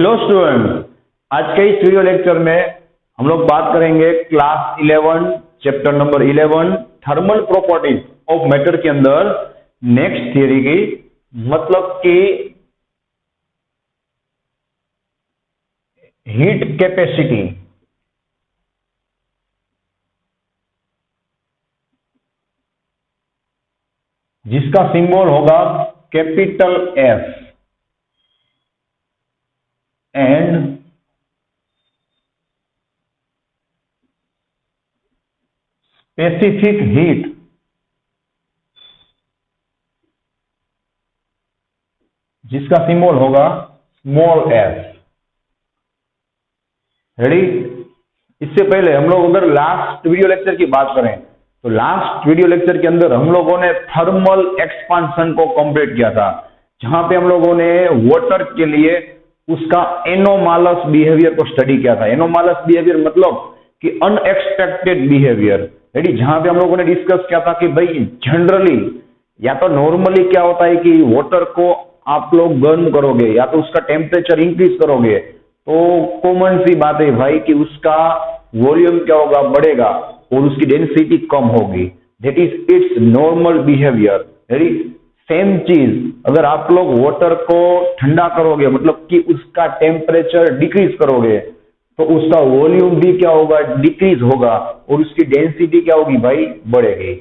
Hello students, आज के इस वीडियो लेक्चर में हम लोग बात करेंगे class 11 chapter number 11 thermal properties of matter के अंदर नेक्स्ट थियरी की, मतलब कि हीट कैपेसिटी। जिसका सिंबल होगा capital F and specific heat जिसका सिंबल होगा स्मॉल एफ। रेडी? इससे पहले हम लोग अगर लास्ट वीडियो लेक्चर की बात करें तो लास्ट वीडियो लेक्चर के अंदर हम लोगों ने थर्मल एक्सपांशन को कंप्लीट किया था, जहां पे हम लोगों ने वाटर के लिए उसका एनोमालस बिहेवियर को स्टडी किया था। एनोमालस बिहेवियर मतलब कि अनएक्सपेक्टेड बिहेवियर। रेडी? जहां पे हम लोगों ने डिस्कस किया था कि भाई जनरली या तो नॉर्मली क्या होता है कि वाटर को आप लोग गर्म करोगे या तो उसका टेम्परेचर इंक्रीज करोगे तो कॉमन सी बात है भाई कि उसका वॉल्यूम क्या होगा, बढ़ेगा और उसकी डेंसिटी कम होगी। That is it's normal behaviour. Ready? Same चीज अगर आप लोग वाटर को ठंडा करोगे, मतलब कि उसका टेम्परेचर डिक्रीज करोगे तो उसका वॉल्यूम भी क्या होगा, डिक्रीज होगा और उसकी डेंसिटी क्या होगी भाई, बढ़ेगी।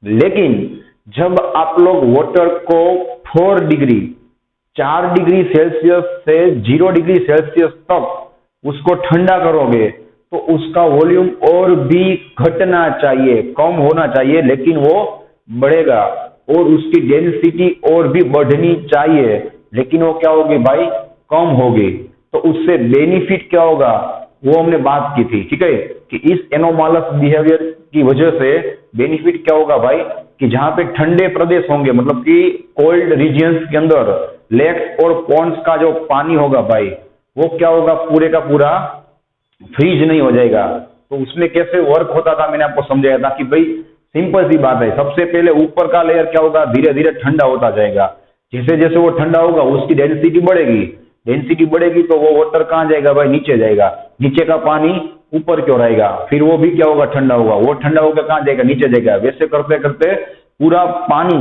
लेकिन जब आप लोग वाटर को 4 डिग्री 4 डिग्री सेल्सियस से 0 डिग्री सेल्सियस तक उसको ठंडा करोगे तो उसका वॉल्यूम और भी घटना चाहिए, कम होना चाहिए, लेकिन वो बढ़ेगा और उसकी डेंसिटी और भी बढ़नी चाहिए, लेकिन वो क्या होगी भाई, कम होगी। तो उससे बेनिफिट क्या होगा वो हमने बात की थी, ठीक है, कि इस एनोमालस बिहेवियर की वजह से बेनिफिट क्या होगा भाई, कि जहां पे ठंडे प्रदेश होंगे, मतलब कि कोल्ड रीजियंस के अंदर लेक्स और पॉन्ड्स का जो पानी होगा भाई वो क्या होगा, पूरे का पूरा फ्रीज नहीं हो जाएगा। तो उसमें कैसे वर्क होता था मैंने आपको समझाया था कि भाई सिंपल सी बात है, सबसे पहले ऊपर का लेयर क्या होगा, धीरे धीरे ठंडा होता जाएगा। जैसे जैसे वो ठंडा होगा उसकी डेंसिटी बढ़ेगी, डेंसिटी बढ़ेगी तो वो वाटर कहाँ जाएगा भाई, नीचे जाएगा। नीचे का पानी ऊपर क्यों रहेगा, फिर वो भी क्या होगा, ठंडा होगा। वो ठंडा होकर कहाँ जाएगा, नीचे जाएगा। वैसे करते करते पूरा पानी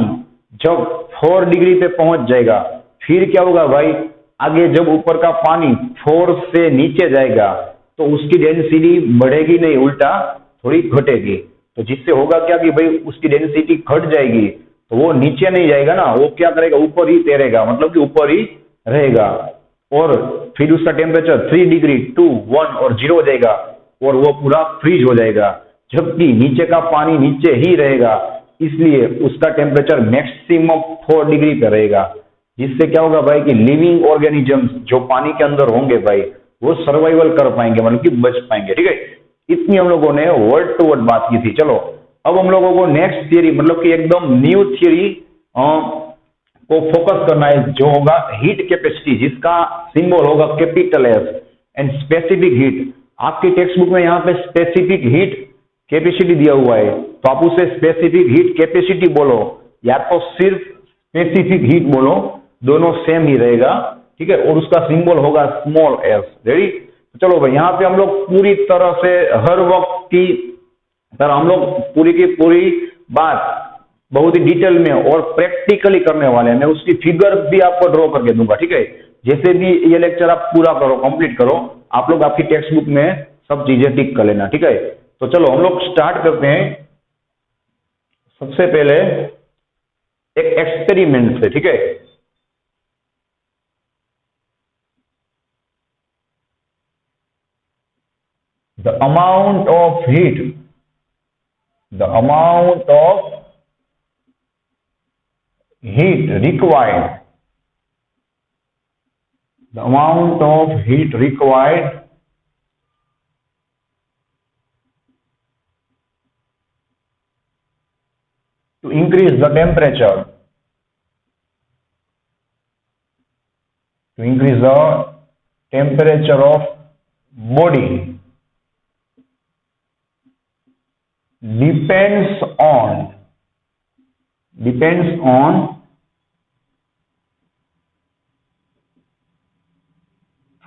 जब 4 डिग्री पे पहुंच जाएगा फिर क्या होगा भाई, आगे जब ऊपर का पानी 4 से नीचे जाएगा तो उसकी डेंसिटी बढ़ेगी नहीं, उल्टा थोड़ी घटेगी। तो जिससे होगा क्या कि भाई उसकी डेंसिटी घट जाएगी तो वो नीचे नहीं जाएगा ना, वो क्या करेगा, ऊपर ही तैरेगा, मतलब कि ऊपर ही रहेगा। और फिर उसका टेम्परेचर 3 डिग्री 2 1 और 0 हो जाएगा और वो पूरा फ्रीज हो जाएगा। जबकि नीचे का पानी नीचे ही रहेगा, इसलिए उसका टेम्परेचर मैक्सिमम 4 डिग्री पे रहेगा। जिससे क्या होगा भाई कि लिविंग ऑर्गेनिजम्स जो पानी के अंदर होंगे भाई वो सर्वाइवल कर पाएंगे, मतलब कि बच पाएंगे। ठीक है, इतनी हम लोगों ने वर्ड टू वर्ड बात की थी। चलो अब हम लोगों को नेक्स्ट थियरी, मतलब कि एकदम न्यू थियरी को फोकस करना है, जो होगा हीट कैपेसिटी, जिसका सिंबल होगा capital S and specific heat. आपकी टेक्स्ट बुक में यहाँ पे स्पेसिफिक हीट कैपेसिटी दिया हुआ है तो आप उसे स्पेसिफिक हीट कैपेसिटी बोलो या तो सिर्फ स्पेसिफिक हीट बोलो, दोनों सेम ही रहेगा। ठीक है, और उसका सिंबल होगा स्मॉल एस। रेडी? तो चलो भाई, यहाँ पे हम लोग पूरी तरह से हर वक्त की तरह हम लोग पूरी की पूरी बात बहुत ही डिटेल में और प्रैक्टिकली करने वाले हैं। मैं उसकी फिगर भी आपको ड्रॉ करके दूंगा। ठीक है, जैसे भी ये लेक्चर आप पूरा करो, कंप्लीट करो, आप लोग आपकी टेक्स्ट बुक में सब चीजें टिक कर लेना। ठीक है, तो चलो हम लोग स्टार्ट करते हैं सबसे पहले एक एक्सपेरिमेंट से। ठीक है, the amount of heat the amount of heat required the amount of heat required to increase the temperature of body depends on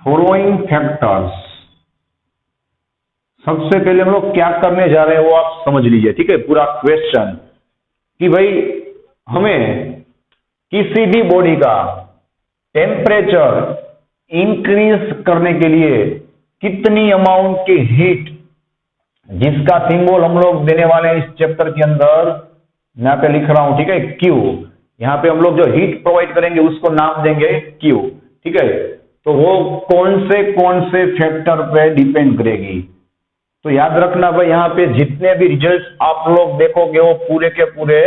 following factors. सबसे पहले हम लोग क्या करने जा रहे हैं वो आप समझ लीजिए, ठीक है। पूरा क्वेश्चन कि भाई हमें किसी भी बॉडी का टेम्परेचर इंक्रीज करने के लिए कितनी अमाउंट की हीट, जिसका सिंबल हम लोग देने वाले हैं इस चैप्टर के अंदर, यहाँ पे लिख रहा हूं, ठीक है, क्यू। यहाँ पे हम लोग जो हीट प्रोवाइड करेंगे उसको नाम देंगे क्यू, ठीक है। तो वो कौन से फैक्टर पे डिपेंड करेगी। तो याद रखना भाई, यहाँ पे जितने भी रिजल्ट्स आप लोग देखोगे वो पूरे के पूरे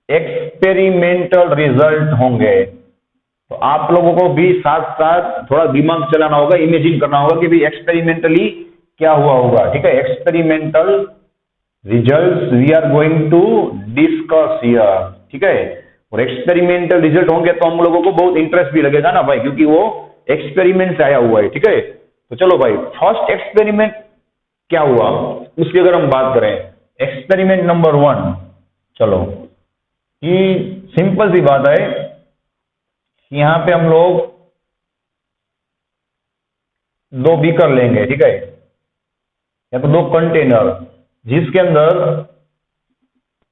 एक्सपेरिमेंटल रिजल्ट होंगे। तो आप लोगों को भी साथ साथ थोड़ा दिमाग चलाना होगा, इमेजिन करना होगा कि भाई एक्सपेरिमेंटली क्या हुआ होगा, ठीक है। Experimental results we are going to discuss here, ठीक है। और एक्सपेरिमेंटल रिजल्ट होंगे तो हम लोगों को बहुत इंटरेस्ट भी लगेगा ना भाई, क्योंकि वो एक्सपेरिमेंट से आया हुआ है, ठीक है। तो चलो भाई, फर्स्ट एक्सपेरिमेंट क्या हुआ उसकी अगर हम बात करें, एक्सपेरिमेंट नंबर 1, चलो कि सिंपल सी बात है कि यहां पे हम लोग 2 बीकर लेंगे, ठीक है, या तो 2 कंटेनर, जिसके अंदर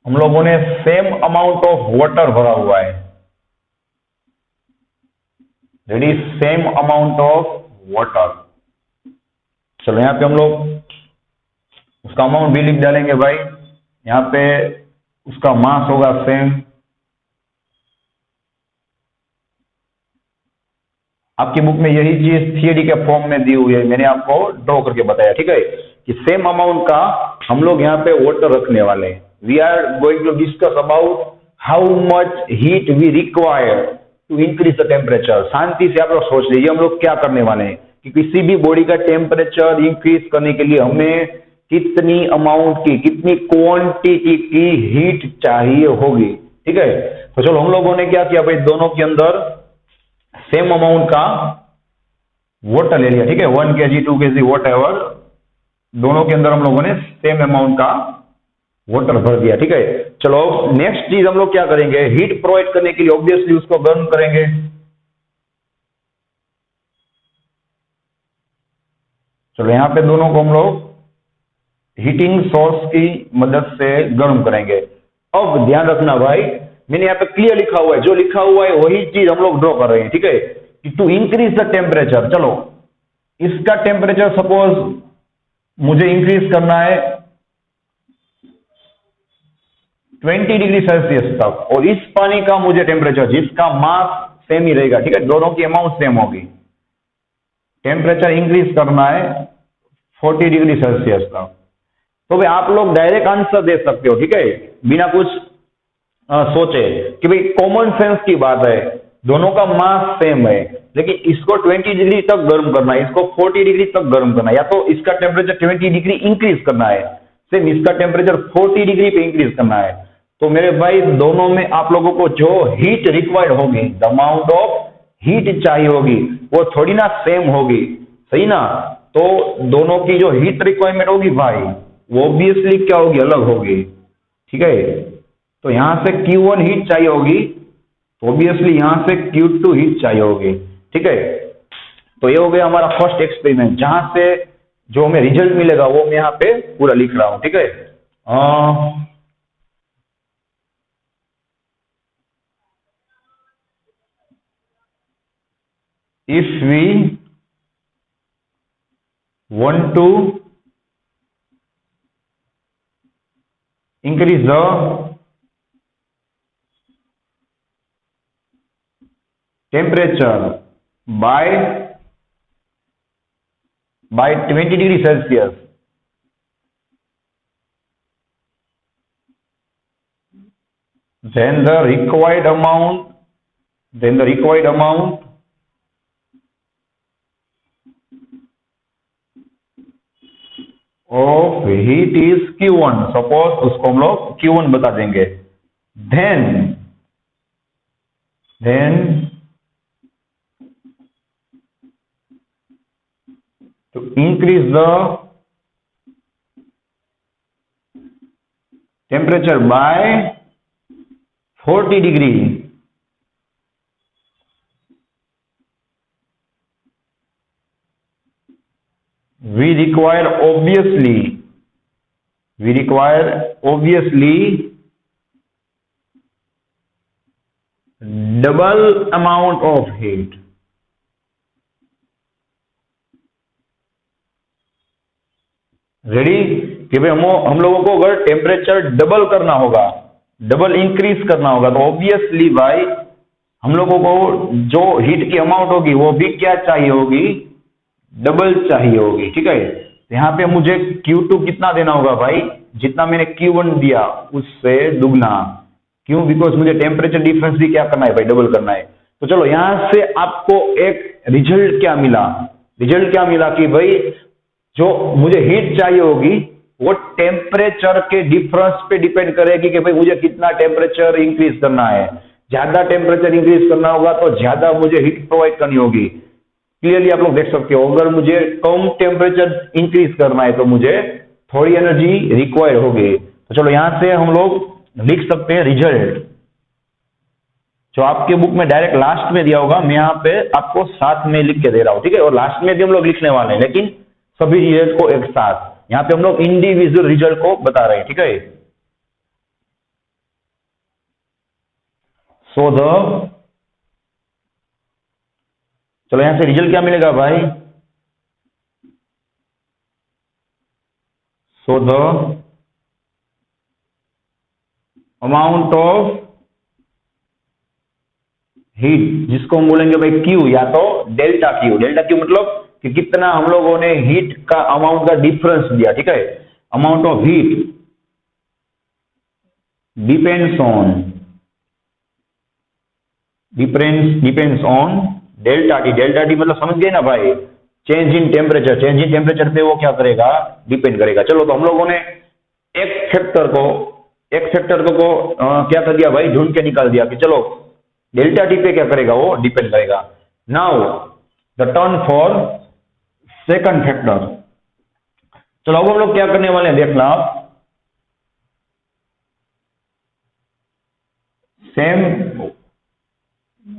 हम लोगों ने सेम अमाउंट ऑफ वाटर भरा हुआ है, ready, same amount of water. चलो यहां पे हम लोग उसका अमाउंट भी लिख डालेंगे भाई, यहां पे उसका मास होगा सेम। आपकी बुक में यही चीज थियरी के फॉर्म में दी हुई है, मैंने आपको ड्रॉ करके बताया, ठीक है, कि सेम अमाउंट का हम लोग यहाँ पे वाटर रखने वाले हैं। We are going to discuss about how much heat we require to increase the temperature. शांति से आप लोग सोच लीजिए हम लोग क्या करने वाले हैं, कि किसी भी बॉडी का टेम्परेचर इंक्रीज करने के लिए हमें कितनी अमाउंट की, कितनी क्वांटिटी की हीट चाहिए होगी, ठीक है। तो चलो हम लोगों ने क्या किया भाई, दोनों के अंदर सेम अमाउंट का वाटर ले लिया, ठीक है, 1 kg 2 kg वॉट एवर, दोनों के अंदर हम लोगों ने सेम अमाउंट का वाटर भर दिया, ठीक है। चलो नेक्स्ट चीज हम लोग क्या करेंगे, हीट प्रोवाइड करने के लिए ऑब्वियसली उसको गर्म करेंगे। चलो यहां पे दोनों को हम लोग हीटिंग सोर्स की मदद से गर्म करेंगे। अब ध्यान रखना भाई, मैंने यहाँ पे क्लियर लिखा हुआ है, जो लिखा हुआ है वही चीज हम लोग ड्रॉ कर रहे हैं, ठीक है, कि टू इंक्रीज द टेम्परेचर। चलो इसका टेम्परेचर सपोज मुझे इंक्रीज करना है 20 डिग्री सेल्सियस तक, और इस पानी का मुझे टेम्परेचर, जिसका मास सेम ही रहेगा, ठीक है, दोनों की अमाउंट सेम होगी, टेम्परेचर इंक्रीज करना है 40 डिग्री सेल्सियस तक। तो भाई आप लोग डायरेक्ट आंसर दे सकते हो, ठीक है, बिना कुछ सोचे, कि भाई कॉमन सेंस की बात है, दोनों का मास सेम है, लेकिन इसको 20 डिग्री तक गर्म करना है, इसको 40 डिग्री तक गर्म करना है, या तो इसका टेम्परेचर 20 डिग्री इंक्रीज करना है, सेम इसका टेम्परेचर 40 डिग्री पे इंक्रीज करना है। तो मेरे भाई दोनों में आप लोगों को जो हीट रिक्वायर्ड होगी, द अमाउंट ऑफ हीट चाहिए होगी, वो थोड़ी ना सेम होगी, सही ना। तो दोनों की जो हीट रिक्वायरमेंट होगी भाई, वो ऑब्वियसली क्या होगी, अलग होगी, ठीक है। तो यहां से Q1 हीट चाहिए होगी, तो ऑब्वियसली यहां से Q2 हीट चाहिए होगी, ठीक है। तो ये हो गया हमारा फर्स्ट एक्सपेरिमेंट, जहां से जो हमें रिजल्ट मिलेगा वो मैं यहाँ पे पूरा लिख रहा हूं, ठीक है। If we want to increase the temperature by 20 degree Celsius, then the required amount of heat is Q1, suppose उसको हम लोग Q1 बता देंगे। then to increase the temperature by 40 degree, we require obviously double amount of heat. Ready? कि भाई हम लोगों को अगर टेम्परेचर डबल करना होगा, डबल इंक्रीज करना होगा, तो ऑब्वियसली भाई हम लोगों को जो हीट की अमाउंट होगी वो भी क्या चाहिए होगी, डबल चाहिए होगी। ठीक है, तो यहाँ पे मुझे Q2 कितना देना होगा भाई, जितना मैंने Q1 दिया उससे दुगना। क्यों? बिकॉज मुझे टेम्परेचर डिफरेंस भी क्या करना है भाई, डबल करना है। तो चलो यहां से आपको एक रिजल्ट क्या मिला, कि भाई जो मुझे हीट चाहिए होगी वो टेम्परेचर के डिफरेंस पे डिपेंड करेगी कि भाई मुझे कितना टेम्परेचर इंक्रीज करना है। ज्यादा टेम्परेचर इंक्रीज करना होगा तो ज्यादा मुझे हीट प्रोवाइड करनी होगी। क्लियरली आप लोग देख सकते हो, अगर मुझे कम टेम्परेचर इंक्रीज करना है तो मुझे थोड़ी एनर्जी रिक्वायर्ड होगी। तो चलो यहां से हम लोग लिख सकते हैं रिजल्ट, जो आपके बुक में डायरेक्ट लास्ट में दिया होगा, मैं यहाँ पे आपको साथ में लिख के दे रहा हूं। ठीक है, और लास्ट में भी हम लोग लिखने वाले हैं, लेकिन सभी रिजल्ट को एक साथ। यहाँ पे हम लोग इंडिविजुअल रिजल्ट को बता रहे हैं। ठीक है, सो चलो यहां से रिजल्ट क्या मिलेगा भाई, so the amount of heat, जिसको हम बोलेंगे भाई Q या तो डेल्टा Q मतलब कि कितना हम लोगों ने हीट का अमाउंट का डिफरेंस दिया। ठीक है, amount of heat depends on delta T मतलब समझ गए ना भाई, चेंज इन टेम्परेचर पे वो क्या करेगा, डिपेंड करेगा। चलो तो हम लोगों ने एक फैक्टर को क्या कर दिया भाई, ढूंढ के निकाल दिया कि चलो डेल्टा टी पे क्या करेगा, वो डिपेंड करेगा। Now the turn for second factor. चलो अब हम लोग क्या करने वाले हैं, देखना आप, सेम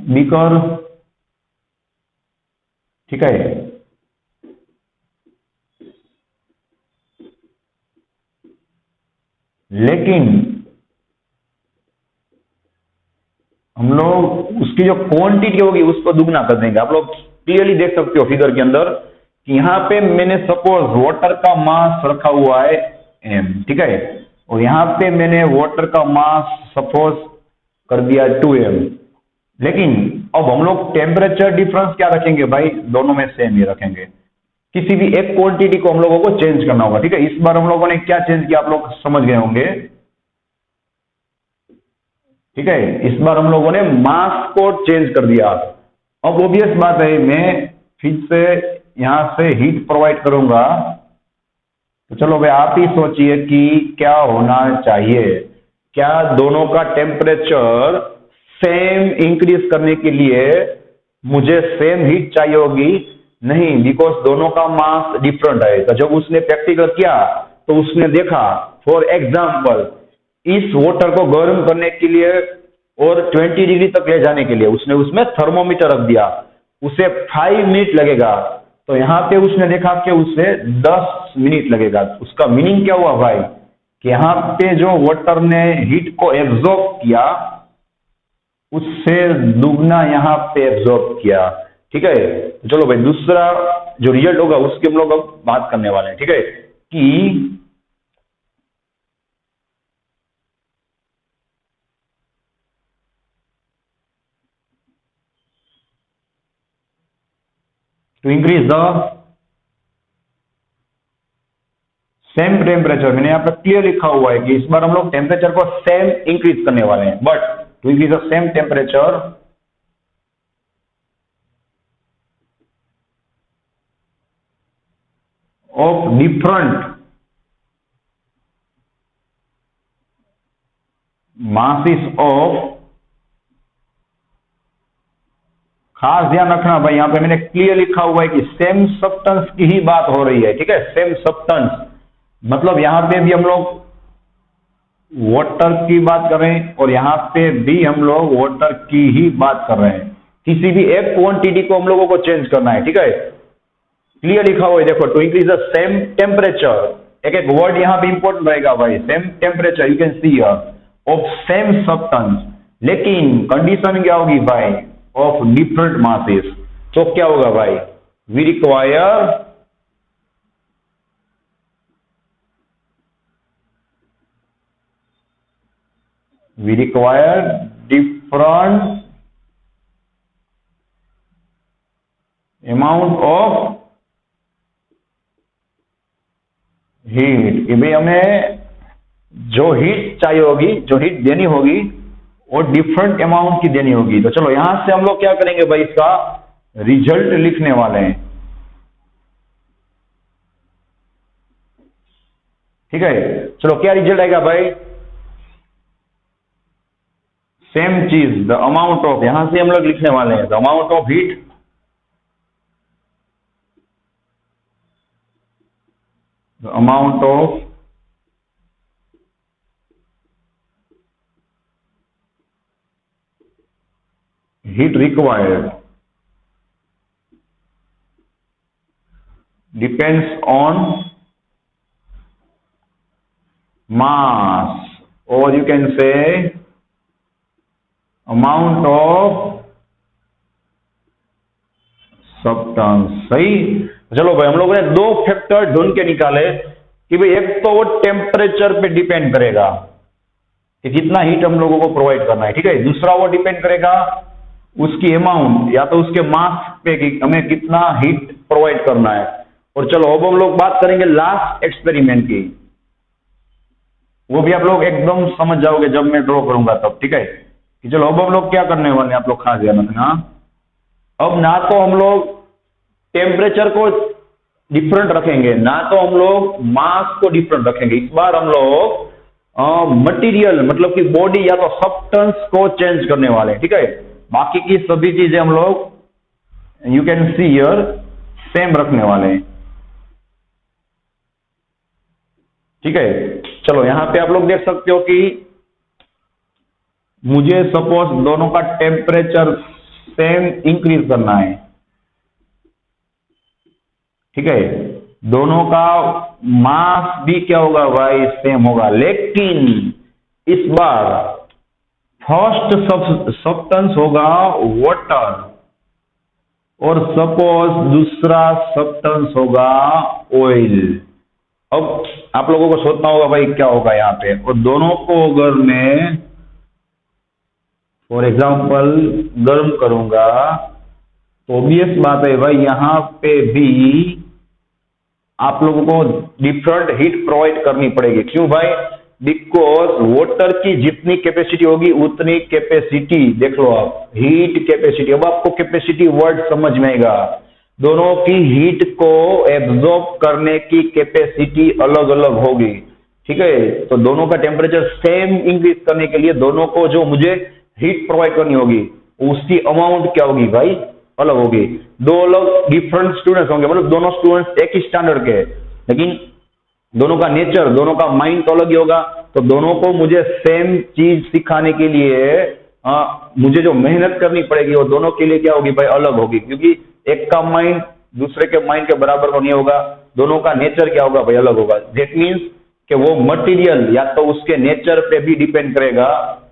बीकर, ठीक है, लेकिन हम लोग उसकी जो क्वांटिटी होगी उसको दुगना कर देंगे। आप लोग क्लियरली देख सकते हो फिगर के अंदर कि यहाँ पे मैंने सपोज वाटर का मास रखा हुआ है m, ठीक है, और यहाँ पे मैंने वाटर का मास सपोज कर दिया 2m, लेकिन अब हम लोग टेम्परेचर डिफरेंस क्या रखेंगे भाई, दोनों में सेम ही रखेंगे। किसी भी एक क्वांटिटी को हम लोगों को चेंज करना होगा। ठीक है, इस बार हम लोगों ने क्या चेंज किया आप लोग समझ गए होंगे। ठीक है, इस बार हम लोगों ने मास को चेंज कर दिया। अब ऑब्वियस बात है, मैं फिर से यहां से हीट प्रोवाइड करूंगा, तो चलो भाई आप ही सोचिए कि क्या होना चाहिए। क्या दोनों का टेम्परेचर सेम इंक्रीज करने के लिए मुझे सेम हीट चाहिए होगी? नहीं, बिकॉज दोनों का मास डिफरेंट है। तो जब उसने प्रैक्टिकल किया तो उसने देखा, फॉर एग्जाम्पल इस वाटर को गर्म करने के लिए और 20 डिग्री तक ले जाने के लिए उसने उसमें थर्मोमीटर रख दिया, उसे 5 मिनट लगेगा। तो यहाँ पे उसने देखा कि उसे 10 मिनट लगेगा। उसका मीनिंग क्या हुआ भाई, कि यहाँ पे जो वाटर ने हीट को एब्जॉर्ब किया उससे दुगना यहाँ पे एब्जॉर्ब किया। ठीक है, चलो भाई दूसरा जो रिजल्ट होगा उसकी हम लोग अब बात करने वाले हैं। ठीक है, कि to increase the same temperature, मैंने यहाँ पर क्लियर लिखा हुआ है कि इस बार हम लोग टेम्परेचर को सेम इंक्रीज करने वाले हैं, but to increase the same temperature of different masses of, खास ध्यान रखना भाई, यहां पे मैंने क्लियर लिखा हुआ है कि सेम सब्सटेंस की ही बात हो रही है। ठीक है, सेम सब्सटेंस मतलब यहां पे भी हम लोग वाटर की बात कर रहे हैं और यहां पे भी हम लोग वाटर की ही बात कर रहे हैं। किसी भी एक क्वांटिटी को हम लोगों को चेंज करना है। ठीक है, क्लियर लिखा हुआ है देखो, to increase the same temperature, एक एक वर्ड यहाँ पे इंपॉर्टेंट रहेगा भाई, same temperature you can see of same substance, लेकिन कंडीशन क्या होगी भाई, ऑफ डिफरेंट मासेस। तो क्या होगा भाई, we require different amount of heat, कि भाई हमें जो हीट चाहिए होगी, जो हीट देनी होगी वो डिफरेंट अमाउंट की देनी होगी। तो चलो यहां से हम लोग क्या करेंगे भाई, इसका रिजल्ट लिखने वाले हैं। ठीक है, चलो क्या रिजल्ट आएगा भाई, सेम चीज, द अमाउंट ऑफ, यहां से हम लोग लिखने वाले हैं the amount of heat the amount of heat required depends on mass, or you can say amount of substance। सही, चलो भाई हम लोगों ने दो फैक्टर ढूंढ के निकाले कि भाई एक तो वो टेम्परेचर पे डिपेंड करेगा कि कितना हीट हम लोगों को प्रोवाइड करना है, ठीक है, दूसरा वो डिपेंड करेगा उसकी अमाउंट या तो उसके मास पे कि हमें कितना हीट प्रोवाइड करना है। और चलो अब हम लोग बात करेंगे लास्ट एक्सपेरिमेंट की, वो भी आप लोग एकदम समझ जाओगे जब मैं ड्रॉ करूंगा तब, ठीक है। कि चलो अब हम लोग क्या करने वाले हैं, आप लोग खास ध्यान रखना। अब ना तो हम लोग टेम्परेचर को डिफरेंट रखेंगे, ना तो हम लोग मास को डिफरेंट रखेंगे, इस बार हम लोग मटेरियल मतलब कि बॉडी या तो सब्सटेंस को चेंज करने वाले हैं, ठीक है। बाकी की सभी चीजें हम लोग you can see here same रखने वाले हैं, ठीक है। चलो यहां पे आप लोग देख सकते हो कि मुझे सपोज दोनों का टेम्परेचर सेम इंक्रीज करना है, ठीक है, दोनों का मास भी क्या होगा भाई, सेम होगा, लेकिन इस बार फर्स्ट सब्सटेंस होगा वाटर और सपोज दूसरा सब्सटेंस होगा ऑयल। अब आप लोगों को सोचना होगा भाई क्या होगा यहाँ पे, और दोनों को अगर मैं फॉर एग्जांपल गर्म करूंगा तो ऑब्वियस बात है भाई यहां पे भी आप लोगों को डिफरेंट हीट प्रोवाइड करनी पड़ेगी। क्यों भाई, बिकॉज वाटर की जितनी कैपेसिटी होगी उतनी कैपेसिटी, देख लो आप, हीट कैपेसिटी, अब आपको कैपेसिटी वर्ड समझ में आएगा, दोनों की हीट को एब्जॉर्ब करने की कैपेसिटी अलग अलग होगी, ठीक है। तो दोनों का टेम्परेचर सेम इंक्रीज करने के लिए दोनों को जो मुझे हीट प्रोवाइड करनी होगी उसकी अमाउंट क्या होगी भाई, अलग होगी। दो अलग डिफरेंट स्टूडेंट्स होंगे, मतलब दोनों स्टूडेंट्स एक ही स्टैंडर्ड के, लेकिन दोनों का नेचर, दोनों का माइंड तो अलग ही होगा। तो दोनों को मुझे सेम चीज सिखाने के लिए मुझे जो मेहनत करनी पड़ेगी वो दोनों के लिए क्या होगी भाई, अलग होगी, क्योंकि एक का माइंड दूसरे के माइंड के बराबर तो नहीं होगा, दोनों का नेचर क्या होगा भाई, अलग होगा। दैट मीन्स कि वो मटेरियल या तो उसके नेचर पे भी डिपेंड करेगा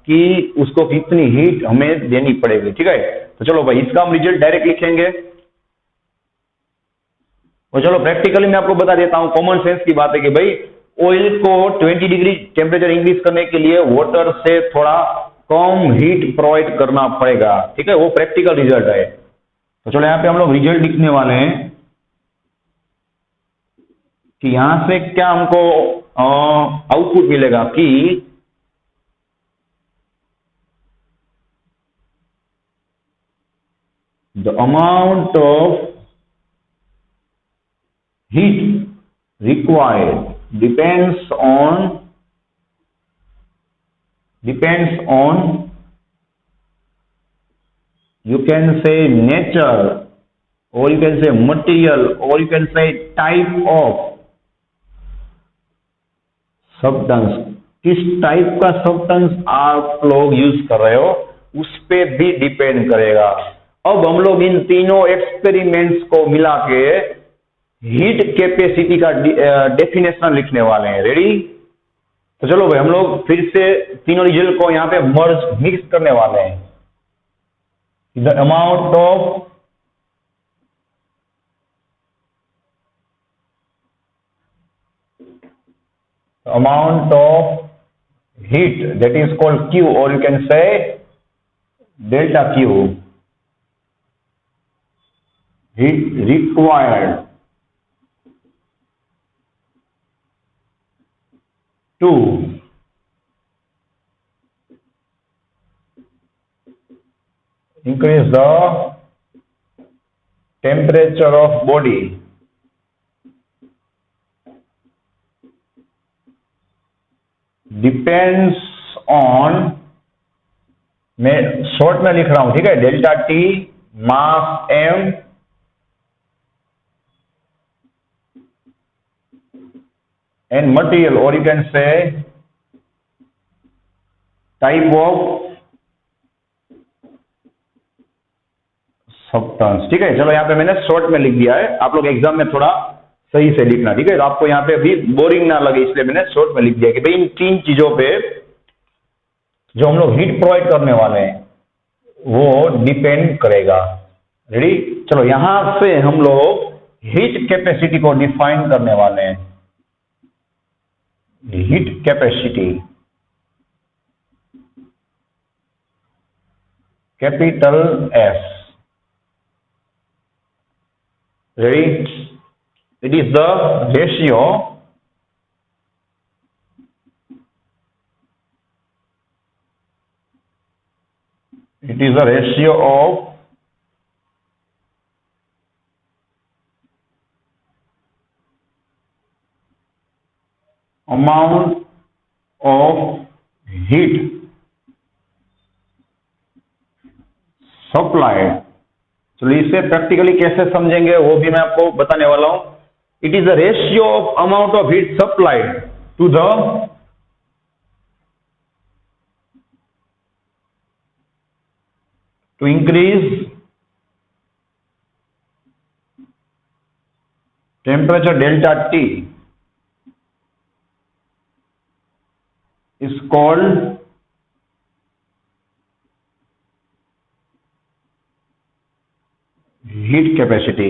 कि उसको कितनी हीट हमें देनी पड़ेगी, ठीक है। तो चलो भाई इसका हम रिजल्ट डायरेक्ट लिखेंगे, और चलो प्रैक्टिकली मैं आपको बता देता हूं, कॉमन सेंस की बात है कि भाई ऑयल को 20 डिग्री टेम्परेचर इंक्रीज करने के लिए वाटर से थोड़ा कम हीट प्रोवाइड करना पड़ेगा, ठीक है, वो प्रैक्टिकल रिजल्ट है। तो चलो यहाँ पे हम लोग रिजल्ट लिखने वाले हैं कि यहां से क्या हमको आउटपुट मिलेगा कि the amount of heat required depends on you can say nature, or you can say material, or you can say type of substance, किस टाइप का सब्सटेंस आप लोग यूज कर रहे हो उस पे भी डिपेंड करेगा। अब हम लोग इन तीनों एक्सपेरिमेंट्स को मिला के हीट कैपेसिटी का डेफिनेशन लिखने वाले हैं। रेडी? तो चलो भाई हम लोग फिर से तीनों रिजल्ट को यहाँ पे मर्ज मिक्स करने वाले हैं। The amount of heat that is called Q, or you can say delta Q, heat required to increase the temperature of body depends on, मैं शॉर्ट में लिख रहा हूं, ठीक है, delta T mass M and material, और you can say type of substance. ठीक है, चलो यहाँ पे मैंने शॉर्ट में लिख दिया है, आप लोग एग्जाम में थोड़ा सही से लिखना। ठीक है, तो आपको यहाँ पे अभी बोरिंग ना लगे इसलिए मैंने शॉर्ट में लिख दिया कि भाई इन तीन चीजों पे जो हम लोग हीट प्रोवाइड करने वाले हैं वो डिपेंड करेगा। रेडी? चलो यहां से हम लोग हीट कैपेसिटी को डिफाइन करने वाले हैं। Heat capacity capital S. Ready? It is the ratio of amount of heat supplied। चलिए इसे प्रैक्टिकली कैसे समझेंगे वो भी मैं आपको बताने वाला हूं। It is the ratio of amount of heat supplied to the to increase temperature delta T is called heat capacity.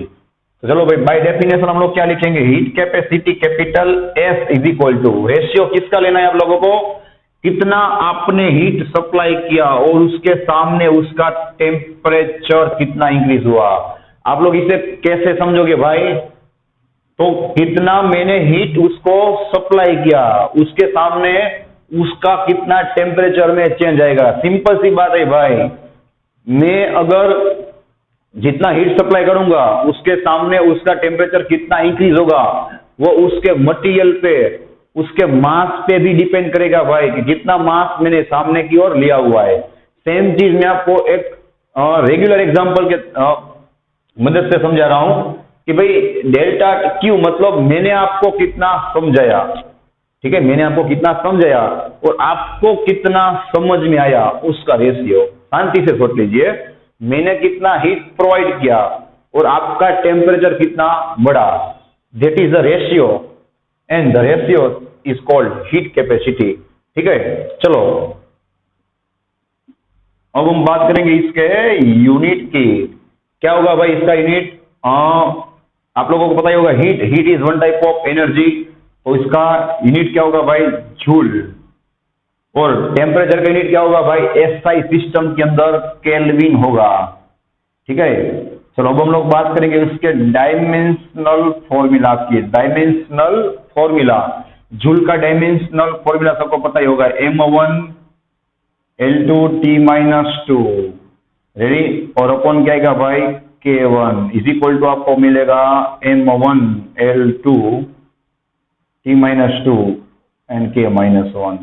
तो चलो भाई बाय डेफिनेशन हम लोग क्या लिखेंगे? Heat capacity capital S is equal to, ratio किसका लेना है आप लोगों को? कितना आपने हीट सप्लाई किया और उसके सामने उसका टेम्परेचर कितना इंक्रीज हुआ। आप लोग इसे कैसे समझोगे भाई? तो कितना मैंने हीट उसको सप्लाई किया, उसके सामने उसका कितना टेम्परेचर में चेंज आएगा। सिंपल सी बात है भाई, मैं अगर जितना हीट सप्लाई करूंगा उसके सामने उसका टेम्परेचर कितना इंक्रीज होगा, वो उसके मटेरियल पे, उसके मास पे भी डिपेंड करेगा भाई, कि जितना मास मैंने सामने की ओर लिया हुआ है। सेम चीज मैं आपको एक रेगुलर एग्जांपल के मदद से समझा रहा हूं कि भाई डेल्टा क्यू मतलब मैंने आपको कितना समझाया। ठीक है, मैंने आपको कितना समझाया और आपको कितना समझ में आया उसका रेशियो। शांति से सोच लीजिए, मैंने कितना हीट प्रोवाइड किया और आपका टेम्परेचर कितना बढ़ा, that is the ratio and the ratio is called heat capacity. ठीक है, चलो अब हम बात करेंगे इसके यूनिट की। क्या होगा भाई इसका यूनिट? आप लोगों को पता ही होगा, heat is one type of energy, तो इसका यूनिट क्या होगा भाई? जूल। और टेम्परेचर का यूनिट क्या होगा भाई? एसआई सिस्टम के अंदर केल्विन होगा। ठीक है, चलो अब हम लोग बात करेंगे इसके डायमेंशनल फॉर्मूला की। डायमेंशनल फॉर्मूला, जूल का डायमेंशनल फॉर्मूला सबको पता ही होगा, m1 L2 T-2। रेडी? और अपॉन क्या आएगा भाई? K1 इज इक्वल टू आपको मिलेगा m1 L2 T-2 and K-1।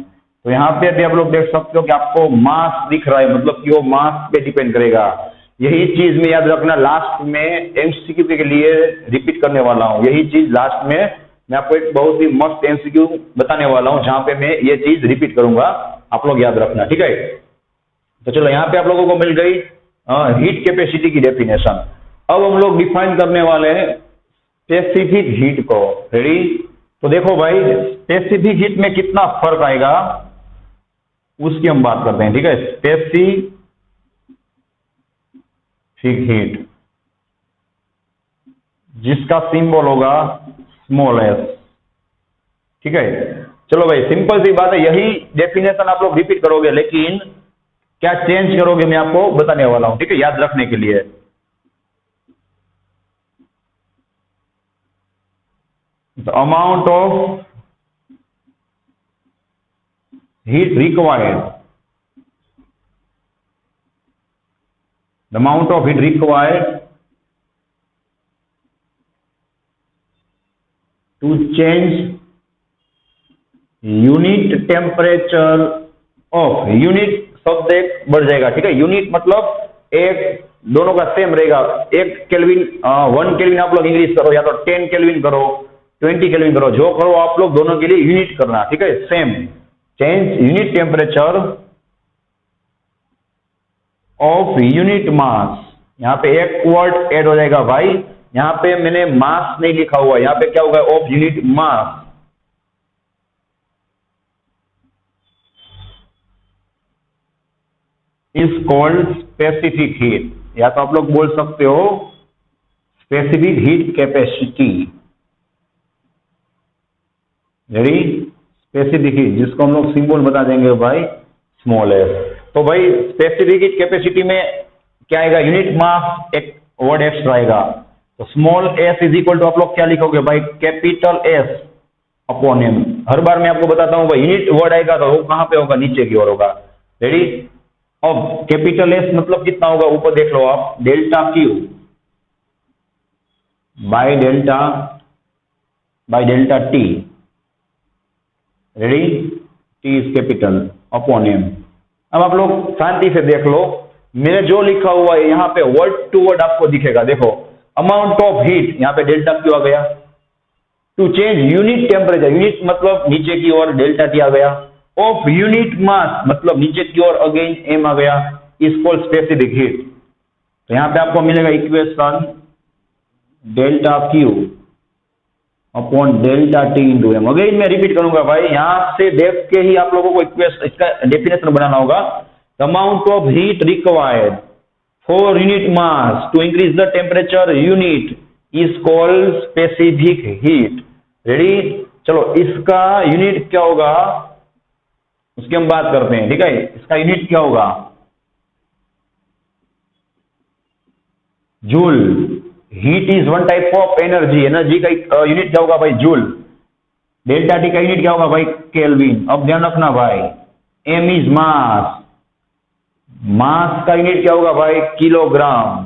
तो यहाँ पे भी आप लोग देख सकते हो कि आपको मास दिख रहा है, मतलब कि वो मास पे डिपेंड करेगा। यही चीज में याद रखना, लास्ट में एमसीक्यू के लिए रिपीट करने वाला हूँ। यही चीज लास्ट में मैं आपको एक बहुत ही मस्त एमसीक्यू बताने वाला हूँ जहां पे मैं ये चीज रिपीट करूंगा, आप लोग याद रखना। ठीक है, तो चलो यहाँ पे आप लोगों को मिल गई हीट कैपेसिटी की डेफिनेशन। अब हम लोग डिफाइन करने वाले हैं स्पेसिफिक हीट को। रेडी? तो देखो भाई, स्पेसिफिक हीट में कितना फर्क आएगा उसकी हम बात करते हैं। ठीक है, स्पेसिफिक हीट जिसका सिंबल होगा स्मॉल एस। ठीक है, चलो भाई, सिंपल सी बात है, यही डेफिनेशन आप लोग रिपीट करोगे, लेकिन क्या चेंज करोगे मैं आपको बताने वाला हूं। ठीक है, याद रखने के लिए। The amount of heat required, the amount of heat required to change unit temperature of, unit शब्द एक बढ़ जाएगा। ठीक है, यूनिट मतलब एक, दोनों का सेम रहेगा। एक केल्विन, 1 केल्विन आप लोग इंग्लिश करो, या तो 10 केल्विन करो, 20 केल्विन करो, जो करो आप लोग दोनों के लिए यूनिट करना। ठीक है, same. Change unit temperature of unit मास, यहां पे एक वर्ड ऐड हो जाएगा भाई, यहां पे मैंने मास नहीं लिखा हुआ, यहां पे क्या होगा, of unit mass. Is called specific heat, या तो आप लोग बोल सकते हो specific heat capacity. Ready? Specific heat, जिसको हम लोग सिंबल बता देंगे भाई स्मॉल एस। तो भाई स्पेसिफिक हीट कैपेसिटी में क्या आएगा, यूनिट मास, एक वर्ड एक्स्ट्रा आएगा। तो small S is equal to आप लोग क्या लिखोगे भाई, कैपिटल एस अपॉन एम। हर बार मैं आपको बताता हूं भाई, यूनिट वर्ड आएगा तो वो कहां पे होगा, नीचे की ओर होगा। रेडी? अब कैपिटल एस मतलब कितना होगा, ऊपर देख लो आप, delta Q by delta T. Ready? T is capital upon M. अब आप लोग शांति से देख लो, मैंने जो लिखा हुआ है यहां पे वर्ड टू वर्ड आपको दिखेगा। देखो, अमाउंट ऑफ हीट, यहां पे डेल्टा क्यू आ गया। To change unit temperature, unit मतलब नीचे की ओर, डेल्टा टी आ गया। ऑफ यूनिट मास मतलब नीचे की ओर अगेन एम आ गया, इज कॉल्ड स्पेसिफिक हीट। तो यहां पे आपको मिलेगा equation delta Q upon delta T into M. Again मैं रिपीट करूंगा भाई, यहां से देख के ही आप लोगों को इक्वेशन, इसका डेफिनेशन बनाना होगा। The amount of heat required for unit mass to increase the temperature unit is called specific heat. Ready? चलो, इसका यूनिट क्या होगा उसकी हम बात करते हैं। ठीक है, इसका यूनिट क्या होगा, joule. Heat is one type of energy, energy का यूनिट क्या होगा भाई, जूल। डेल्टा टी का यूनिट क्या होगा भाई, केल्विन। अब ध्यान रखना भाई, एम इज मास, मास का यूनिट क्या होगा भाई, किलोग्राम।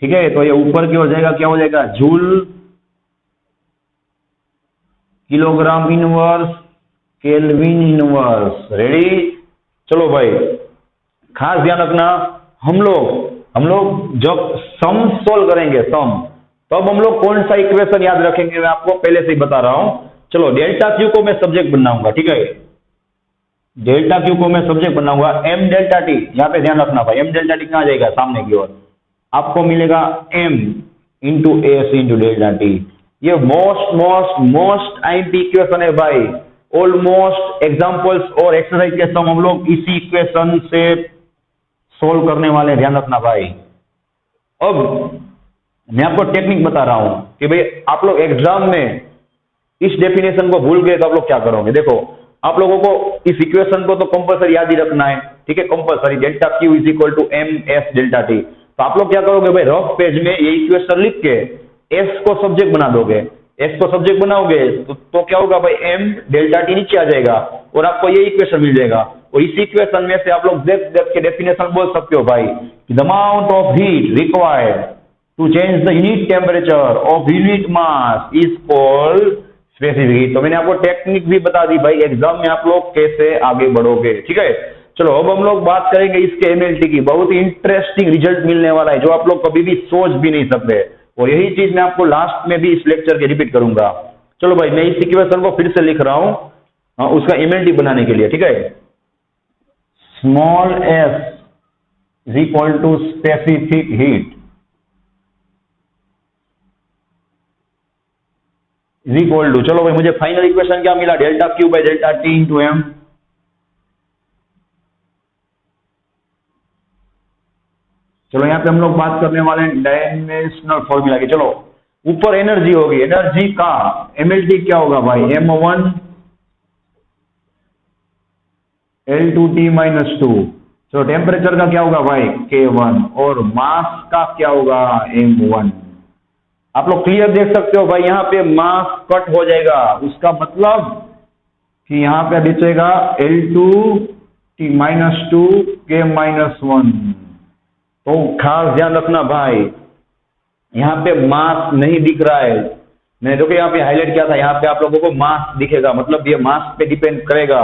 ठीक है, तो ये ऊपर की ओर जाएगा, क्या हो जाएगा, joule kilogram inverse kelvin inverse. Ready? चलो भाई, खास ध्यान रखना, हम लोग जब सम सोल्व करेंगे, सम, तब हम लोग कौन सा इक्वेशन याद रखेंगे मैं आपको पहले से ही बता रहा हूं। चलो, डेल्टा क्यू को मैं सब्जेक्ट बनाऊंगा। ठीक है, डेल्टा क्यू को मैं सब्जेक्ट बनाऊंगा। एम डेल्टा टी, यहां पे ध्यान रखना भाई, एम डेल्टा टी कहां जाएगा, सामने की ओर। आपको मिलेगा M into S into delta T. ये मोस्ट आईएमपी इक्वेशन है भाई। ऑलमोस्ट एग्जांपल्स और एक्सरसाइज के सम हम लोग इसी इक्वेशन से सोल्व करने वाले, ध्यान रखना भाई। अब मैं आपको टेक्निक बता रहा हूं कि भाई आप लोग एग्जाम में इस डेफिनेशन को भूल गए तो आप लोग क्या करोगे। देखो, आप लोगों को इस इक्वेशन को तो कंपलसरी याद ही रखना है। ठीक है, compulsory, delta Q is equal to M S delta T. तो आप लोग क्या करोगे भाई, रफ पेज में ये इक्वेशन लिख के एस को सब्जेक्ट बना दोगे। एस को सब्जेक्ट बनाओगे तो क्या होगा भाई, एम डेल्टा टी नीचे आ जाएगा और आपको ये इक्वेशन मिल जाएगा। और इस इक्वेशन में से आप लोग देख के डेफिनेशन बोल सकते हो भाई, the amount of heat required to change the unit temperature of unit mass is called specific heat. तो मैंने आपको टेक्निक भी बता दी भाई, एग्जाम में आप लोग कैसे आगे बढ़ोगे। ठीक है, चलो अब हम लोग बात करेंगे इसके एमएलटी की। बहुत ही इंटरेस्टिंग रिजल्ट मिलने वाला है, जो आप लोग कभी भी सोच भी नहीं सकते। और यही चीज मैं आपको लास्ट में भी इस लेक्चर के रिपीट करूंगा। चलो भाई, मैं इस इक्वेशन को फिर से लिख रहा हूं उसका एमएलटी बनाने के लिए। ठीक है, small S is equal to specific heat is equal to, चलो भाई मुझे फाइनल इक्वेशन क्या मिला, delta Q by delta T into M. चलो यहाँ पे हम लोग बात करने वाले हैं डायमेंशनल फॉर्मूला की। चलो ऊपर एनर्जी होगी, एनर्जी का एमएलटी क्या होगा भाई, m1 L2T माइनस 2। चलो टेम्परेचर का क्या होगा भाई K1, और मास का क्या होगा m1। आप लोग क्लियर देख सकते हो भाई, यहाँ पे मास कट हो जाएगा, उसका मतलब कि यहाँ पे बचेगा L2T माइनस 2 K माइनस 1। तो खास ध्यान रखना भाई, यहाँ पे मास नहीं दिख रहा है, मैंने देखो यहाँ पे हाईलाइट किया था, यहाँ पे आप लोगों को मास दिखेगा, मतलब ये मास पे डिपेंड करेगा,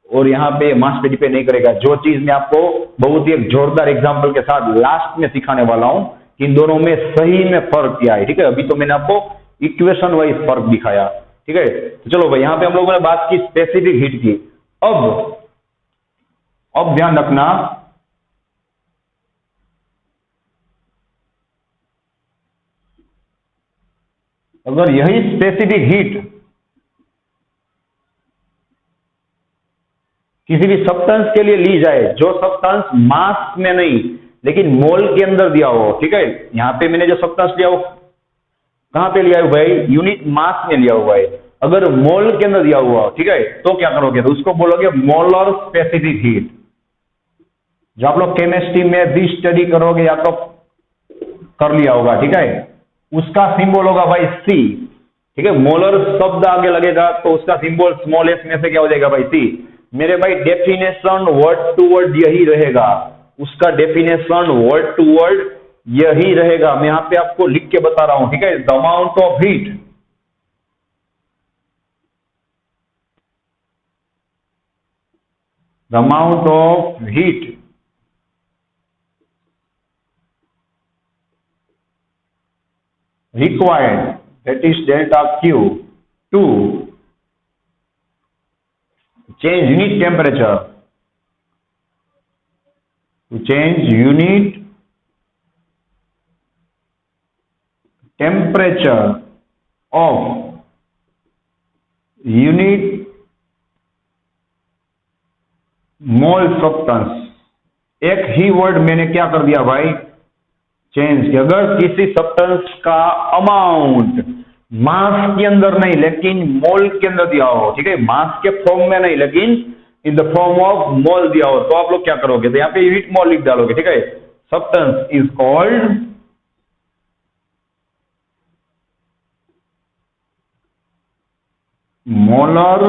और यहाँ पे मास पे डिपेंड नहीं करेगा। जो चीज मैं आपको बहुत ही एक जोरदार एग्जांपल के साथ लास्ट में सिखाने वाला हूँ कि इन दोनों में सही में फर्क क्या है, ठीक है। अभी तो मैंने आपको इक्वेशन वाइज फर्क दिखाया, ठीक है। तो चलो भाई यहाँ पे हम लोगों ने बात की स्पेसिफिक हीट की। अब ध्यान रखना, अगर यही स्पेसिफिक हीट किसी भी सब्सटेंस के लिए ली जाए, जो सब्सटेंस मास में नहीं लेकिन मोल के अंदर दिया हो, ठीक है। यहाँ पे मैंने जो सब्सटेंस लिया हो कहां पे लिया हुआ भाई, यूनिट मास में लिया हुआ है। अगर मोल के अंदर दिया हुआ, ठीक है, तो क्या करोगे, तो उसको बोलोगे मोलर स्पेसिफिक हीट। जो आप लोग केमिस्ट्री में भी स्टडी करोगे या तो कर लिया होगा, ठीक है, उसका सिंबल होगा भाई सी, ठीक है। मोलर शब्द आगे लगेगा तो उसका सिंबल स्मॉल एस में से क्या हो जाएगा भाई सी। मेरे भाई डेफिनेशन वर्ड टू वर्ड यही रहेगा, उसका डेफिनेशन वर्ड टू वर्ड यही रहेगा। मैं यहां पे आपको लिख के बता रहा हूं, ठीक है। The amount of heat, the amount of heat required, that is delta Q, to change unit temperature, to change unit temperature of unit mole substance। एक ही वर्ड मैंने क्या कर दिया भाई, चेंज किया। अगर किसी सब्सटेंस का अमाउंट मास के अंदर नहीं लेकिन मोल के अंदर दिया हो, ठीक है, मास के फॉर्म में नहीं लेकिन in the form of mole दिया हो, तो आप लोग क्या करोगे, तो यहाँ पे यूनिट मोल लिख डालोगे, ठीक है। Substance is called molar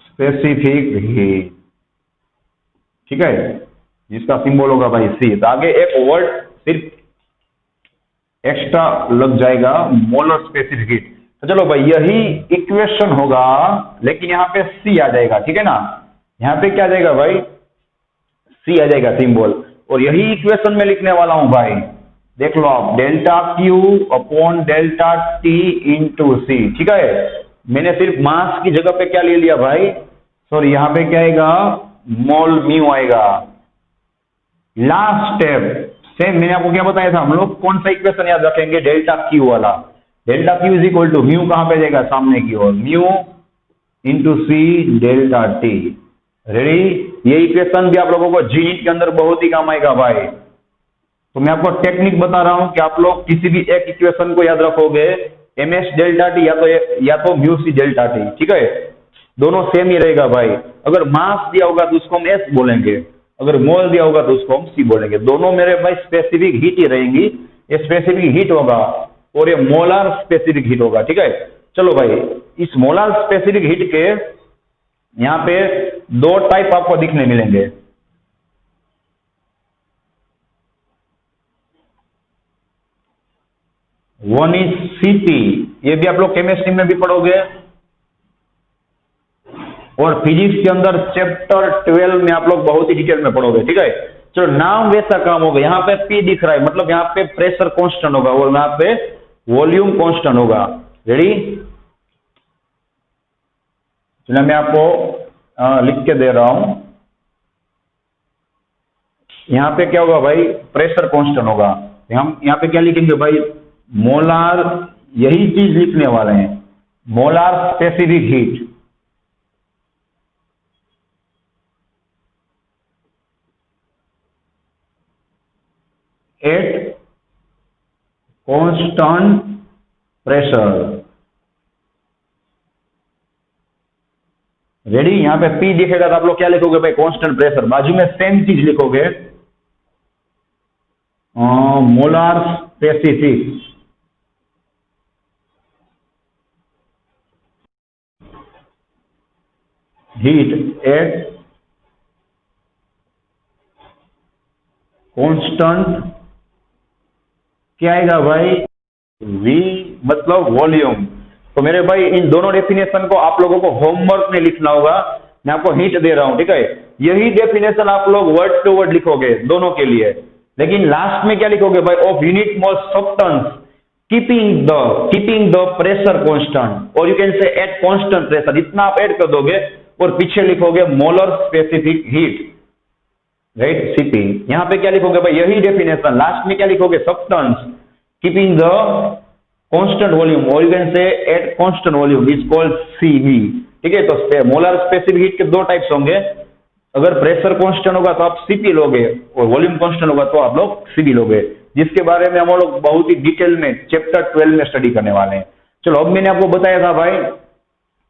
specific heat, ठीक है, जिसका सिंबल होगा भाई सी। तो आगे एक वर्ड सिर्फ एक्स्ट्रा लग जाएगा, मोलर स्पेसिफिक हीट। तो चलो भाई यही इक्वेशन होगा, लेकिन यहाँ पे सी आ जाएगा, ठीक है ना। यहाँ पे क्या आ जाएगा भाई, सी आ जाएगा सिंबल, और यही इक्वेशन में लिखने वाला हूं भाई, देख लो आप, delta Q upon delta T into C, ठीक है। मैंने सिर्फ मास की जगह पे क्या ले लिया भाई, सॉरी यहाँ पे क्या आएगा, मोल म्यू आएगा। लास्ट स्टेप सेम, मैंने आपको क्या बताया था, हम लोग कौन सा इक्वेशन याद रखेंगे, डेल्टा क्यू वाला। Delta Q is equal to mu कहां पे जाएगा, सामने की ओर, mu into C delta T. Ready, ये इक्वेशन भी आप लोगों को जीनीट के अंदर बहुत ही काम आएगा भाई। तो मैं आपको टेक्निक बता रहा हूं कि आप लोग किसी भी एक इक्वेशन को याद रखोगे, एम एस डेल्टा टी या तो म्यू सी डेल्टा टी, ठीक है, दोनों सेम ही रहेगा भाई। अगर मास दिया होगा तो उसको हम एस बोलेंगे, अगर मोल दिया होगा तो उसको हम सी बोलेंगे। दोनों मेरे भाई स्पेसिफिक हीट ही रहेंगी, ये स्पेसिफिक हीट होगा और ये मोलर स्पेसिफिक हीट होगा, ठीक है। चलो भाई, इस मोलर स्पेसिफिक हीट के यहाँ पे दो टाइप आपको दिखने मिलेंगे। वन इज सीपी, ये भी आप लोग केमिस्ट्री में भी पढ़ोगे और फिजिक्स के अंदर चैप्टर 12 में आप लोग बहुत ही डिटेल में पढ़ोगे, ठीक है। चलो नाम वैसा काम होगा, यहाँ पे पी दिख रहा है मतलब यहाँ पे प्रेशर कांस्टेंट होगा और यहाँ पे वॉल्यूम कांस्टेंट होगा। रेडी, चलो मैं आपको लिख के दे रहा हूं, यहाँ पे क्या होगा भाई, प्रेशर कांस्टेंट होगा। हम यहाँ पे क्या लिखेंगे भाई, मोलार यही चीज लिखने वाले हैं, molar specific heat. Eight constant pressure. Ready? यहां पे P दिखेगा तो आप लोग क्या लिखोगे भाई? Constant pressure. बाजू में सेम चीज लिखोगे, molar specific heat at constant, क्या आएगा भाई? V मतलब वॉल्यूम। तो मेरे भाई इन दोनों डेफिनेशन को आप लोगों को होमवर्क में लिखना होगा। मैं आपको हिंट दे रहा हूं, ठीक है? यही डेफिनेशन आप लोग वर्ड टू वर्ड लिखोगे दोनों के लिए, लेकिन लास्ट में क्या लिखोगे भाई? Of unit mole substance keeping the pressure constant, और you can say at constant pressure. इतना आप ऐड कर दोगे और पीछे लिखोगे molar specific heat, right? CP. यहां पे क्या लिखोगे भाई? यही डेफिनेशन। लास्ट में क्या लिखोगे? Substance keeping the constant volume, और you can say at constant volume is called CV, ठीक है? तो मोलर स्पेसिफिक हीट के दो टाइप्स होंगे। अगर प्रेशर कांस्टेंट होगा तो आप सीपी लोगे, और वॉल्यूम कांस्टेंट होगा तो आप लोग सीवी लोगे, जिसके बारे में हम लोग बहुत ही डिटेल में चैप्टर 12 में स्टडी करने वाले हैं। चलो, अब मैंने आपको बताया था भाई,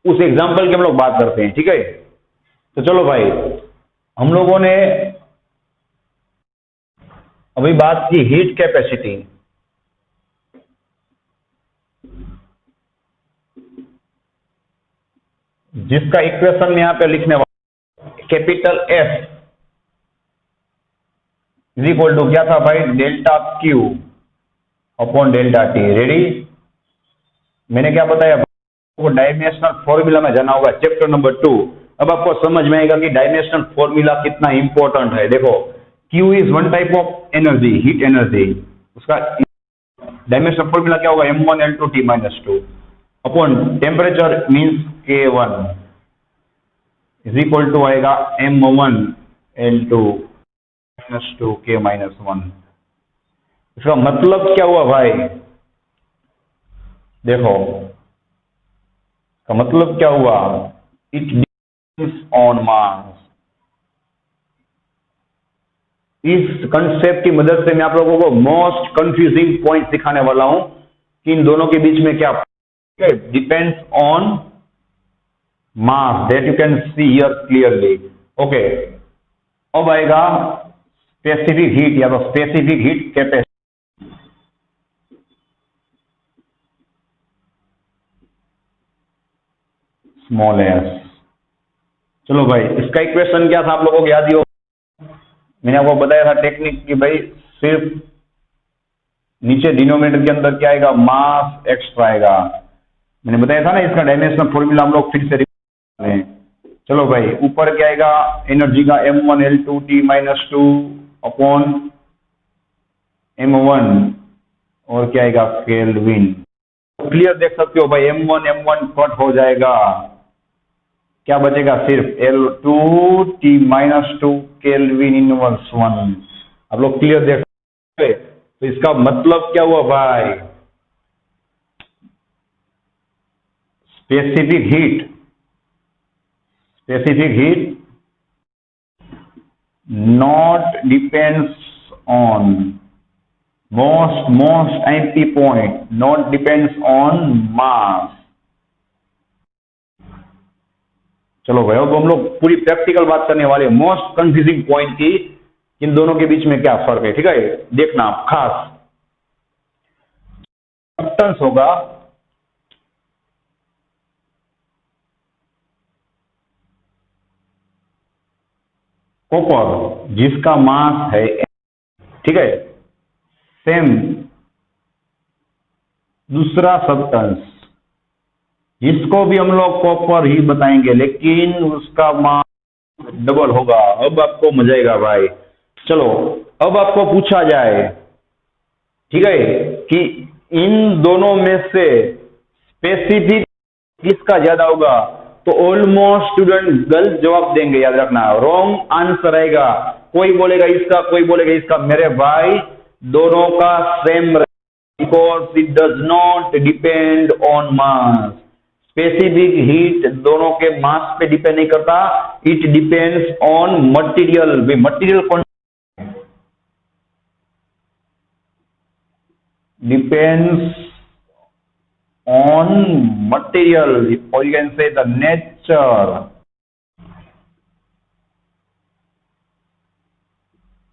उस एग्जाम्पल की हम लोग बात करते हैं, ठीक है? तो चलो भाई, हम लोगों ने अभी बात की हीट कैपेसिटी। जिसका इक्वेशन में यहां पे लिखने वाला, capital F is equal to क्या था भाई? Delta Q upon delta T. Ready? मैंने क्या बताया? वो डायमेंशनल फॉर्मूला में जाना होगा, चैप्टर नंबर 2। अब आपको समझ में आएगा कि डायमेंशनल फॉर्मूला कितना इंपॉर्टेंट है। देखो, Q is one type of energy, heat energy. उसका डायमेंशनल फॉर्मूला क्या होगा? m1L2T-2 upon temperature means K1 is equal to आएगा m1L2-2K-1। इसका मतलब क्या हुआ भाई? देखो, का मतलब क्या हुआ? इट डिपेंड्स ऑन मास। इस कंसेप्ट की मदद से मैं आप लोगों को मोस्ट कंफ्यूजिंग पॉइंट सिखाने वाला हूं कि इन दोनों के बीच में क्या depends on mass, that you can see here clearly. Okay, अब आएगा स्पेसिफिक हीट या तो specific heat capacity. Small S. चलो भाई, इसका इक्वेशन क्या था आप लोगों को याद ही हो? मैंने आपको बताया था टेक्निक कि भाई सिर्फ नीचे डिनोमिनेटर के अंदर क्या आएगा? मास एक्स्ट्रा आएगा। मैंने बताया था ना, इसका डायमेंशनल फॉर्मूला हम लोग फिर से रिपीट करें। चलो भाई, ऊपर क्या आएगा? एनर्जी का m1L2T-2 अपॉन m1, और क्या आएगा? केल्विन। क्लियर देख सकते हो भाई, m1 कट हो जाएगा, क्या बचेगा? सिर्फ L2T-2 केल्विन इनवर्स 1। आप लोग क्लियर देख सकते हो। तो इसका मतलब क्या हुआ भाई? Specific heat not depends on most empty point, not depends on mass। चलो भाई, अब हम लोग पूरी प्रैक्टिकल बात करने वाले हैं मोस्ट कंफ्यूजिंग पॉइंट की, इन दोनों के बीच में क्या फर्क है, ठीक है? देखना आप खास। सब्सटेंस होगा कॉपर, जिसका मास है, ठीक है? सेम दूसरा सब्सटेंस, जिसको भी हम लोग कॉपर ही बताएंगे, लेकिन उसका मास डबल होगा। अब आपको मजा आएगा भाई। चलो, अब आपको पूछा जाए, ठीक है, कि इन दोनों में से स्पेसिफिक किसका ज्यादा होगा, तो ऑलमोस्ट स्टूडेंट गलत जवाब देंगे, याद रखना। रॉन्ग आंसर आएगा। कोई बोलेगा इसका, कोई बोलेगा इसका। मेरे भाई, दोनों का same because it does not depend on mass. Specific heat दोनों के मास पे डिपेंड नहीं करता, it depends on material. Material कौन डिपेंड्स ऑन मटेरियल और यू कैन से द नेचर।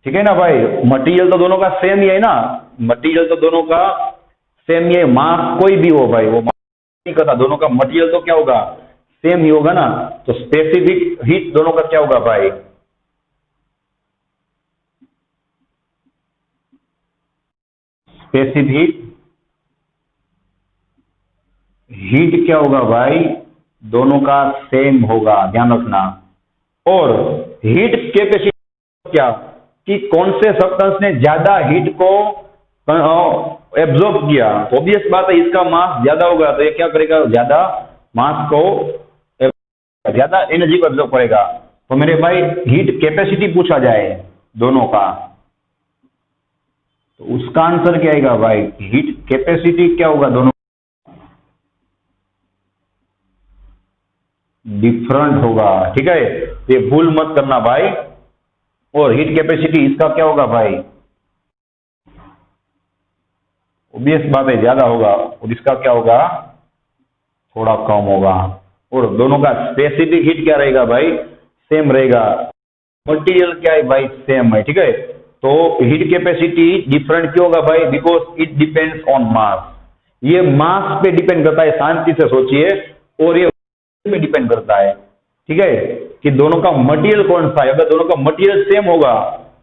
ठीक है ना भाई, मटेरियल तो दोनों का सेम ही है ना, मटेरियल तो दोनों का सेम ही है, मास कोई भी हो भाई वो नहीं करता, दोनों का मटेरियल तो क्या होगा सेम ही होगा ना। तो स्पेसिफिक हीट दोनों का क्या होगा भाई, स्पेसिफिक हीट क्या होगा भाई, दोनों का सेम होगा, ध्यान रखना। और हीट कैपेसिटी क्या, कि कौन से सब्सटेंस ने ज्यादा हीट को एब्जॉर्ब किया, तो ऑब्वियस बात है इसका मास ज्यादा होगा, तो ये क्या करेगा, ज्यादा मास को ज्यादा एनर्जी को एब्जॉर्ब करेगा। तो मेरे भाई हीट कैपेसिटी पूछा जाए दोनों का, तो उसका आंसर क्या आएगा भाई, हीट कैपेसिटी क्या होगा दोनों डिफरेंट होगा। ठीक है, ये भूल मत करना भाई। और हीट कैपेसिटी इसका क्या होगा भाई, ऑब्वियस बात है ज्यादा होगा, और इसका क्या होगा थोड़ा कम होगा। और दोनों का स्पेसिफिक हीट क्या रहेगा भाई, सेम रहेगा। मटेरियल क्या है भाई, सेम है। ठीक है, तो हीट कैपेसिटी डिफरेंट क्यों होगा भाई, बिकॉज इट डिपेंड्स ऑन मास। ये मास पे डिपेंड करता है, शांति से सोचिए, और ये पे डिपेंड करता है। ठीक है, कि दोनों का मटेरियल कौन सा है, अगर दोनों का मटेरियल सेम होगा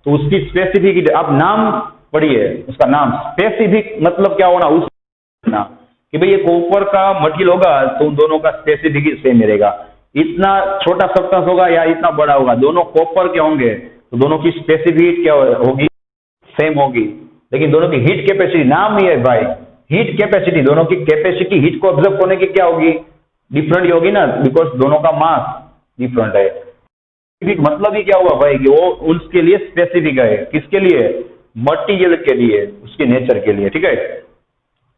तो उसकी स्पेसिफिक, आप नाम पढ़िए उसका नाम, स्पेसिफिक मतलब क्या होना उस ना, कि भाई ये कॉपर का मटेरियल होगा तो उन दोनों का स्पेसिफिक सेम रहेगा। इतना छोटा सब्सटेंस होगा या इतना बड़ा होगा, दोनों कॉपर के होंगे तो दोनों की स्पेसिफिक क्या होगी, सेम होगी। लेकिन दोनों की हीट कैपेसिटी, नाम ही है भाई हीट कैपेसिटी, दोनों की कैपेसिटी हीट को ऑब्जर्व करने की क्या होगी, डिफरेंट ही होगी ना, बिकॉज दोनों का मास डिफरेंट है। स्पेसिफिक मतलब ही क्या हुआ भाई, कि वो उसके लिए स्पेसिफिक है, किसके लिए, मटेरियल के लिए, उसके नेचर के लिए। ठीक है,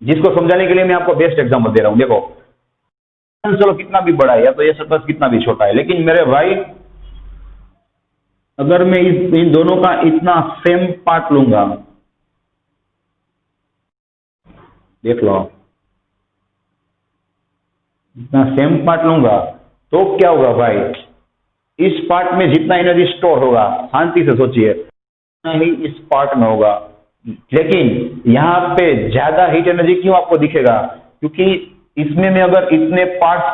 जिसको समझाने के लिए मैं आपको बेस्ट एग्जांपल दे रहा हूं। देखो चलो कितना भी बड़ा है या तो ये सब्सटेंस कितना भी छोटा है, लेकिन मेरे भाई अगर मैं इन दोनों का इतना सेम पार्ट लूंगा, देख लो इतना सेम पार्ट लूंगा तो क्या होगा भाई, इस पार्ट में जितना एनर्जी स्टोर होगा, शांति से सोचिए, उतना ही इस पार्ट में होगा। लेकिन यहाँ पे ज्यादा हीट एनर्जी क्यों आपको दिखेगा, क्योंकि इसमें मैं अगर इतने पार्ट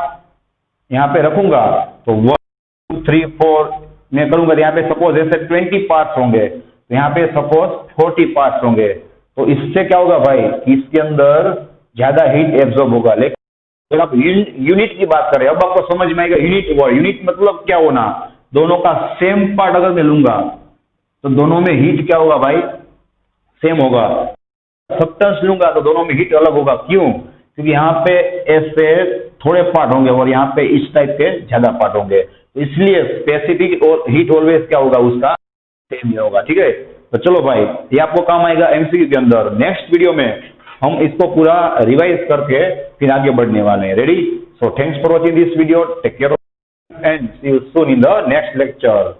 यहाँ पे रखूंगा तो 1 2 3 4 मैं करूंगा, यहाँ पे सपोज ऐसे 20 पार्ट्स होंगे, तो यहाँ पे सपोज 40 पार्ट्स होंगे, तो इससे क्या होगा भाई, इसके अंदर ज्यादा हीट एब्जॉर्ब होगा। लेकिन अगर आप यूनिट की बात करें, अब आपको समझ में आएगा यूनिट वर्ड, यूनिट मतलब क्या होना, दोनों का सेम पार्ट अगर मैं लूंगा तो दोनों में हीट क्या होगा भाई, सेम होगा। सब्सटेंस लूंगा तो दोनों में हीट अलग होगा, क्यों, क्योंकि यहाँ पे ऐसे थोड़े पार्ट होंगे और यहाँ पे इस टाइप के ज्यादा पार्ट होंगे, तो इसलिए स्पेसिफिक और हीट ऑलवेज क्या होगा, उसका सेम ही होगा। ठीक है, तो चलो भाई ये आपको काम आएगा एमसीक्यू के अंदर। नेक्स्ट वीडियो में हम इसको पूरा रिवाइज करके फिर आगे बढ़ने वाले हैं। Ready, so thanks for watching this video, take care and see you soon in the next lecture.